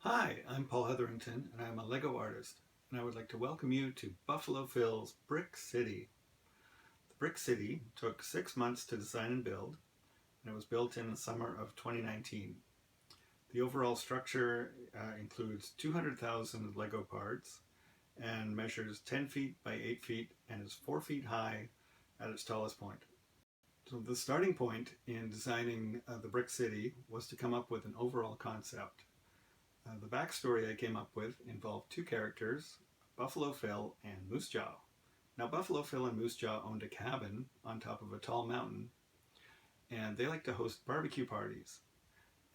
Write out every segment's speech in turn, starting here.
Hi, I'm Paul Hetherington, and I'm a Lego artist, and I would like to welcome you to Buffalo Phil's Brick City. The Brick City took 6 months to design and build, and it was built in the summer of 2019. The overall structure includes 200,000 Lego parts and measures 10 feet by 8 feet and is 4 feet high at its tallest point. So the starting point in designing the Brick City was to come up with an overall concept. The backstory I came up with involved two characters, Buffalo Phil and Moose Jaw. Now, Buffalo Phil and Moose Jaw owned a cabin on top of a tall mountain, and they like to host barbecue parties.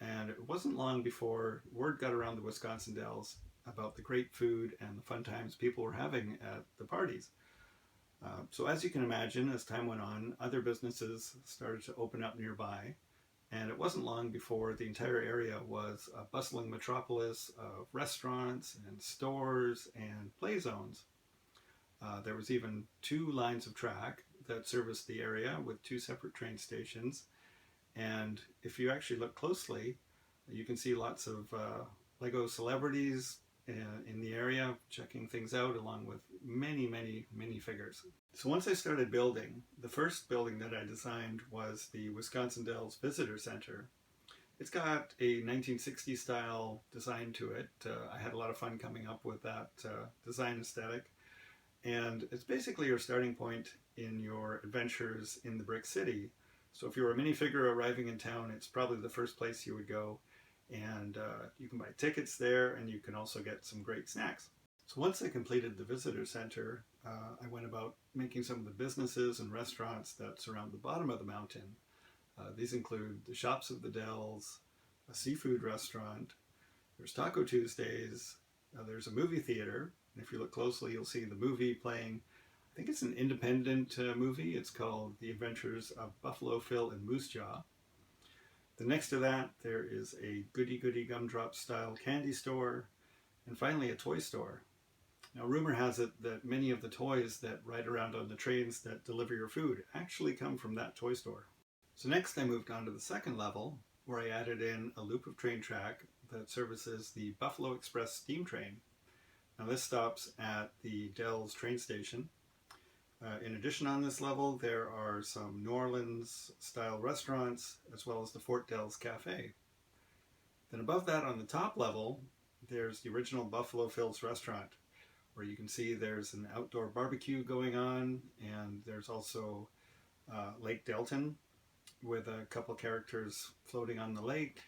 And it wasn't long before word got around the Wisconsin Dells about the great food and the fun times people were having at the parties. So as you can imagine, as time went on, other businesses started to open up nearby, and it wasn't long before the entire area was a bustling metropolis of restaurants and stores and play zones. There was even two lines of track that serviced the area with two separate train stations. And if you actually look closely, you can see lots of Lego celebrities in the area checking things out, along with many figures. So once I started building, the first building that I designed was the Wisconsin Dells Visitor Center. It's got a 1960s style design to it. I had a lot of fun coming up with that design aesthetic. And it's basically your starting point in your adventures in the Brick City. So if you're a minifigure arriving in town, it's probably the first place you would go. And you can buy tickets there, and you can also get some great snacks. So once I completed the visitor center, I went about making some of the businesses and restaurants that surround the bottom of the mountain. These include the Shops of the Dells, a seafood restaurant, there's Taco Tuesdays, there's a movie theater, and if you look closely you'll see the movie playing. I think it's an independent movie. It's called The Adventures of Buffalo Phil and Moose Jaw. Then next to that there is a Goody Goody Gumdrop style candy store, and finally a toy store. Now, rumor has it that many of the toys that ride around on the trains that deliver your food actually come from that toy store. So next I moved on to the second level, where I added in a loop of train track that services the Buffalo Express steam train. Now this stops at the Dells train station. In addition, on this level there are some New Orleans style restaurants, as well as the Fort Dells Cafe. Then above that, on the top level, there's the original Buffalo Phil's restaurant, where you can see there's an outdoor barbecue going on, and there's also Lake Delton with a couple characters floating on the lake.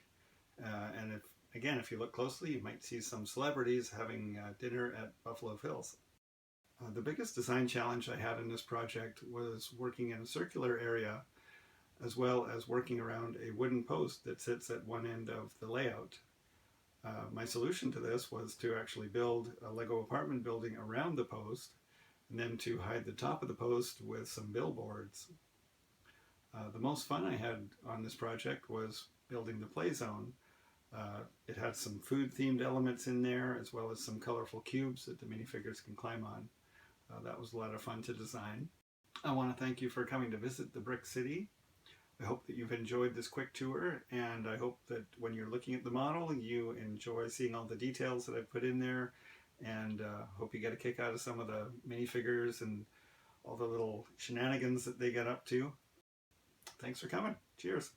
And if you look closely, you might see some celebrities having dinner at Buffalo Phil's. The biggest design challenge I had in this project was working in a circular area, as well as working around a wooden post that sits at one end of the layout. My solution to this was to actually build a Lego apartment building around the post, and then to hide the top of the post with some billboards. The most fun I had on this project was building the play zone. It had some food themed elements in there, as well as some colorful cubes that the minifigures can climb on. That was a lot of fun to design. I want to thank you for coming to visit the Brick City. I hope that you've enjoyed this quick tour, and I hope that when you're looking at the model, you enjoy seeing all the details that I've put in there, and hope you get a kick out of some of the minifigures and all the little shenanigans that they get up to. Thanks for coming. Cheers.